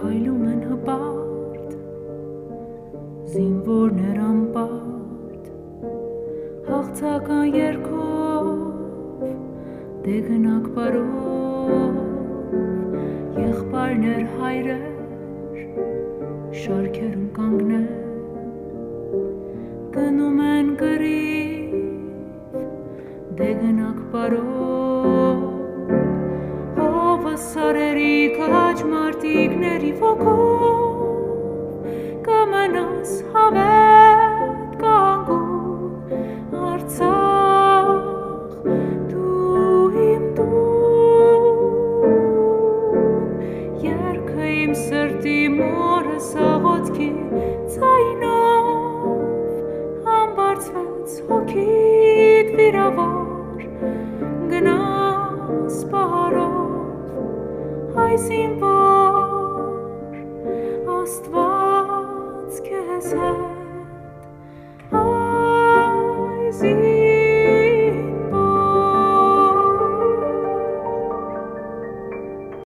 Քայլում են հպարտ, զինվորներ անպարտ, հաղթական երգով, դեղնակ բարով, եղբայրներ հայրեր, շարքերում կանգնել, գնում են գրիվ, դեղնակ բարով, հովը սարերի քաջ մարտիկների ոգով, կմնաս հավետ կանգուն Արցախ, դու իմ տուն, երգը իմ սրտի մորս աղոթքի ձայնով, ամբարձվեց հոգիդ վիրավոր, գնաս պահարով, այս իմ